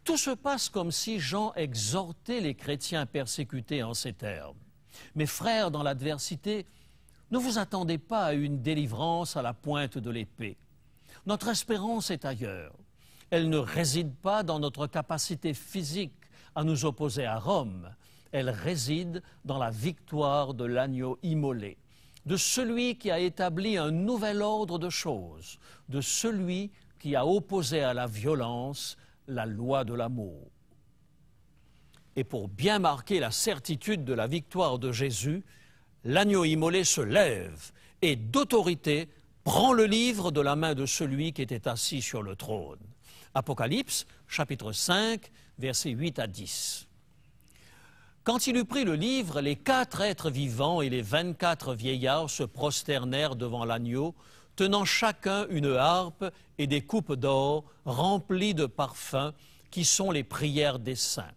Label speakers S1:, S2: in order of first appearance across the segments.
S1: Tout se passe comme si Jean exhortait les chrétiens persécutés en ces termes. Mes frères, dans l'adversité, ne vous attendez pas à une délivrance à la pointe de l'épée. Notre espérance est ailleurs. Elle ne réside pas dans notre capacité physique à nous opposer à Rome. Elle réside dans la victoire de l'agneau immolé, de celui qui a établi un nouvel ordre de choses, de celui qui a opposé à la violence la loi de l'amour. Et pour bien marquer la certitude de la victoire de Jésus, l'agneau immolé se lève et d'autorité prend le livre de la main de celui qui était assis sur le trône. Apocalypse, chapitre 5, versets 8 à 10. Quand il eut pris le livre, les 4 êtres vivants et les 24 vieillards se prosternèrent devant l'agneau, tenant chacun une harpe et des coupes d'or remplies de parfums qui sont les prières des saints.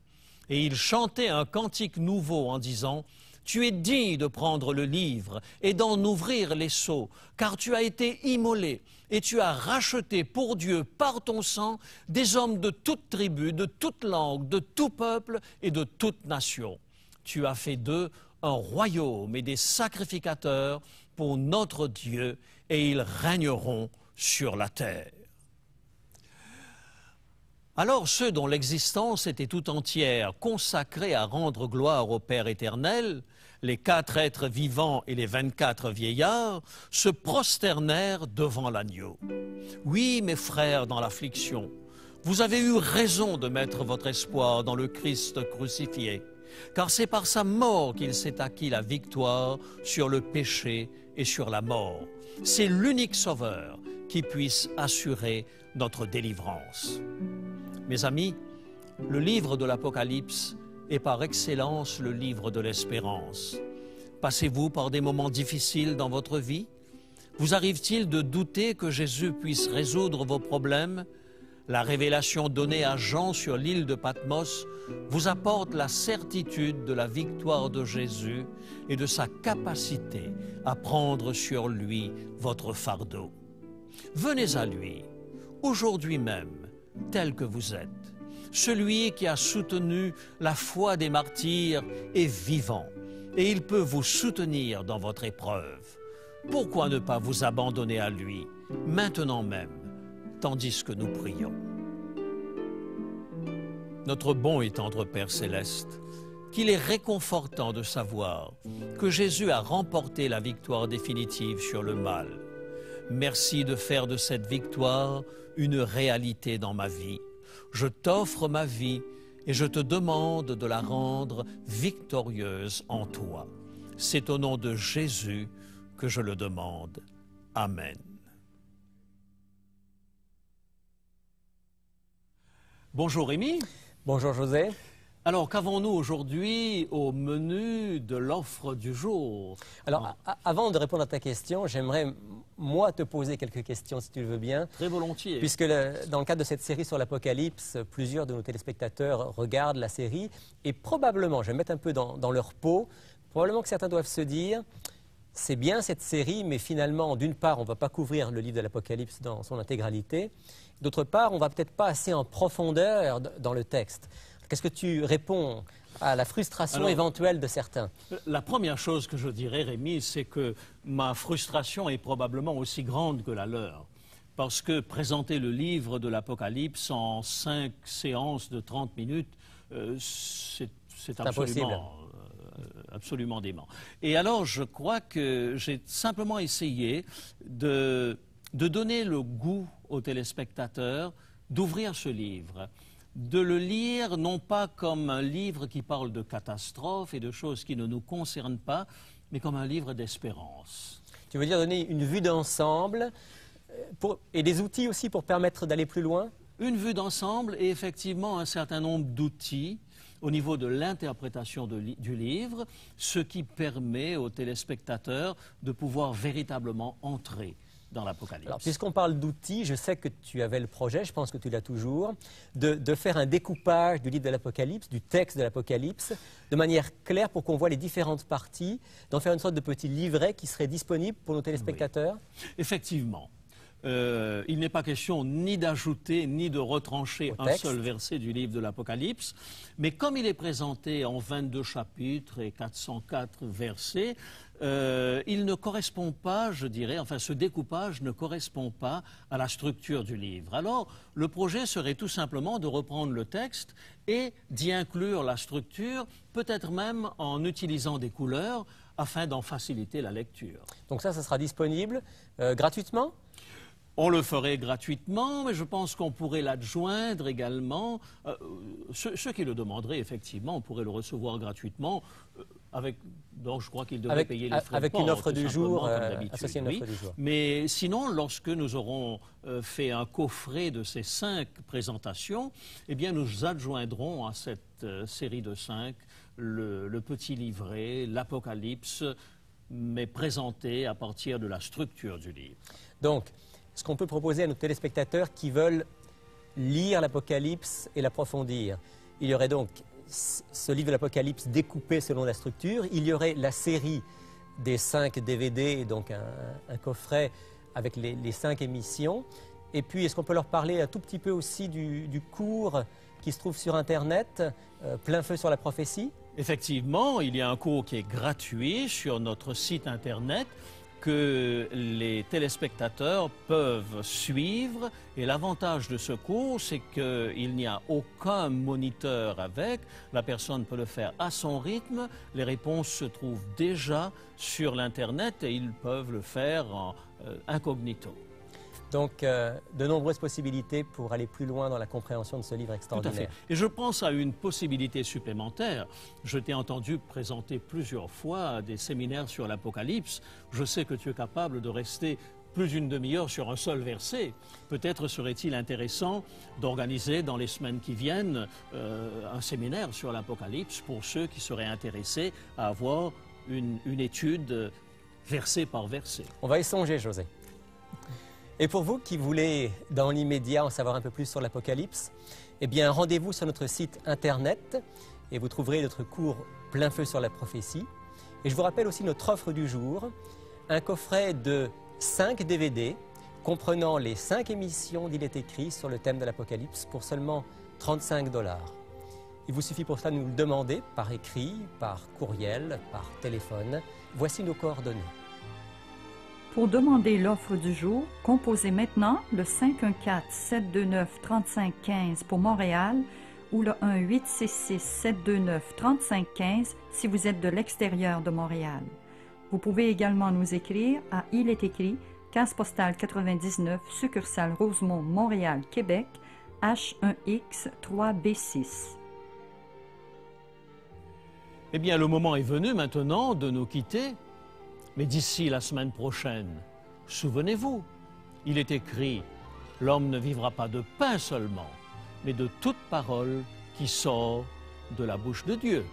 S1: Et ils chantaient un cantique nouveau en disant « Tu es digne de prendre le livre et d'en ouvrir les sceaux, car tu as été immolé et tu as racheté pour Dieu par ton sang des hommes de toute tribu, de toute langue, de tout peuple et de toute nation. Tu as fait d'eux un royaume et des sacrificateurs pour notre Dieu, et ils régneront sur la terre. » Alors ceux dont l'existence était tout entière consacrée à rendre gloire au Père éternel, les 4 êtres vivants et les 24 vieillards, se prosternèrent devant l'agneau. Oui, mes frères, dans l'affliction, vous avez eu raison de mettre votre espoir dans le Christ crucifié, car c'est par sa mort qu'il s'est acquis la victoire sur le péché et sur la mort. C'est l'unique sauveur qui puisse assurer notre délivrance. Mes amis, le livre de l'Apocalypse est par excellence le livre de l'espérance. Passez-vous par des moments difficiles dans votre vie? Vous arrive-t-il de douter que Jésus puisse résoudre vos problèmes? La révélation donnée à Jean sur l'île de Patmos vous apporte la certitude de la victoire de Jésus et de sa capacité à prendre sur lui votre fardeau. Venez à lui, aujourd'hui même, tel que vous êtes. Celui qui a soutenu la foi des martyrs est vivant et il peut vous soutenir dans votre épreuve. Pourquoi ne pas vous abandonner à lui, maintenant même, tandis que nous prions? Notre bon et tendre Père céleste, qu'il est réconfortant de savoir que Jésus a remporté la victoire définitive sur le mal. Merci de faire de cette victoire une réalité dans ma vie. Je t'offre ma vie et je te demande de la rendre victorieuse en toi. C'est au nom de Jésus que je le demande. Amen. Bonjour Rémi.
S2: Bonjour José.
S1: Alors, qu'avons-nous aujourd'hui au menu de l'offre du jour?
S2: Alors, avant de répondre à ta question, j'aimerais, moi, te poser quelques questions, si tu le veux bien.
S1: Très volontiers.
S2: Puisque dans le cadre de cette série sur l'Apocalypse, plusieurs de nos téléspectateurs regardent la série et probablement, je vais me mettre un peu dans leur peau, probablement que certains doivent se dire, c'est bien cette série, mais finalement, d'une part, on ne va pas couvrir le livre de l'Apocalypse dans son intégralité. D'autre part, on ne va peut-être pas assez en profondeur dans le texte. Qu'est-ce que tu réponds à la frustration éventuelle de certains?
S1: La première chose que je dirais, Rémi, c'est que ma frustration est probablement aussi grande que la leur. Parce que présenter le livre de l'Apocalypse en 5 séances de 30 minutes, c'est absolument dément. Et alors, je crois que j'ai simplement essayé de donner le goût aux téléspectateurs d'ouvrir ce livre, de le lire non pas comme un livre qui parle de catastrophes et de choses qui ne nous concernent pas, mais comme un livre d'espérance.
S2: Tu veux dire donner une vue d'ensemble et des outils aussi pour permettre d'aller plus loin?
S1: Une vue d'ensemble et effectivement un certain nombre d'outils au niveau de l'interprétation du livre, ce qui permet aux téléspectateurs de pouvoir véritablement entrer dans l'Apocalypse.
S2: Alors, puisqu'on parle d'outils, je sais que tu avais le projet, je pense que tu l'as toujours, de faire un découpage du livre de l'Apocalypse, du texte de l'Apocalypse, de manière claire pour qu'on voit les différentes parties, d'en faire une sorte de petit livret qui serait disponible pour nos téléspectateurs.
S1: Oui. Effectivement. Il n'est pas question ni d'ajouter ni de retrancher un
S2: texte.
S1: seul verset du livre de l'Apocalypse, mais comme il est présenté en 22 chapitres et 404 versets, il ne correspond pas, je dirais, enfin ce découpage ne correspond pas à la structure du livre. Alors, le projet serait tout simplement de reprendre le texte et d'y inclure la structure, peut-être même en utilisant des couleurs, afin d'en faciliter la lecture.
S2: Donc ça sera disponible gratuitement?
S1: On le ferait gratuitement, mais je pense qu'on pourrait l'adjoindre également. Ceux qui le demanderaient, effectivement, on pourrait le recevoir gratuitement. Donc je crois qu'il devrait payer les frais
S2: avec
S1: de port,
S2: une offre du jour,
S1: comme d'habitude,
S2: associée à une offre du jour.
S1: Mais sinon, lorsque nous aurons fait un coffret de ces 5 présentations, eh bien nous adjoindrons à cette série de 5 le petit livret, l'Apocalypse, mais présenté à partir de la structure du livre.
S2: Donc, ce qu'on peut proposer à nos téléspectateurs qui veulent lire l'Apocalypse et l'approfondir, il y aurait donc ce livre de l'Apocalypse découpé selon la structure, il y aurait la série des 5 DVD, donc un coffret avec les 5 émissions, et puis est-ce qu'on peut leur parler un tout petit peu aussi du cours qui se trouve sur Internet, Plein feu sur la prophétie?
S1: Effectivement, il y a un cours qui est gratuit sur notre site Internet que les téléspectateurs peuvent suivre. Et l'avantage de ce cours, c'est qu'il n'y a aucun moniteur avec. La personne peut le faire à son rythme. Les réponses se trouvent déjà sur l'Internet et ils peuvent le faire en incognito.
S2: Donc, de nombreuses possibilités pour aller plus loin dans la compréhension de ce livre extraordinaire.
S1: Tout à fait. Et je pense à une possibilité supplémentaire. Je t'ai entendu présenter plusieurs fois des séminaires sur l'Apocalypse. Je sais que tu es capable de rester plus d'une demi-heure sur un seul verset. Peut-être serait-il intéressant d'organiser dans les semaines qui viennent un séminaire sur l'Apocalypse pour ceux qui seraient intéressés à avoir une étude verset par verset.
S2: On va y songer, José. Et pour vous qui voulez, dans l'immédiat, en savoir un peu plus sur l'Apocalypse, eh bien, rendez-vous sur notre site Internet et vous trouverez notre cours Plein feu sur la prophétie. Et je vous rappelle aussi notre offre du jour, un coffret de 5 DVD comprenant les 5 émissions d'Il est écrit sur le thème de l'Apocalypse pour seulement 35 $. Il vous suffit pour cela de nous le demander par écrit, par courriel, par téléphone. Voici nos coordonnées.
S3: Pour demander l'offre du jour, composez maintenant le 514-729-3515 pour Montréal ou le 1-866-729-3515 si vous êtes de l'extérieur de Montréal. Vous pouvez également nous écrire à Il est écrit, case postale 99, succursale Rosemont, Montréal, Québec, H1X 3B6.
S1: Eh bien, le moment est venu maintenant de nous quitter. Mais d'ici la semaine prochaine, souvenez-vous, il est écrit « L'homme ne vivra pas de pain seulement, mais de toute parole qui sort de la bouche de Dieu ».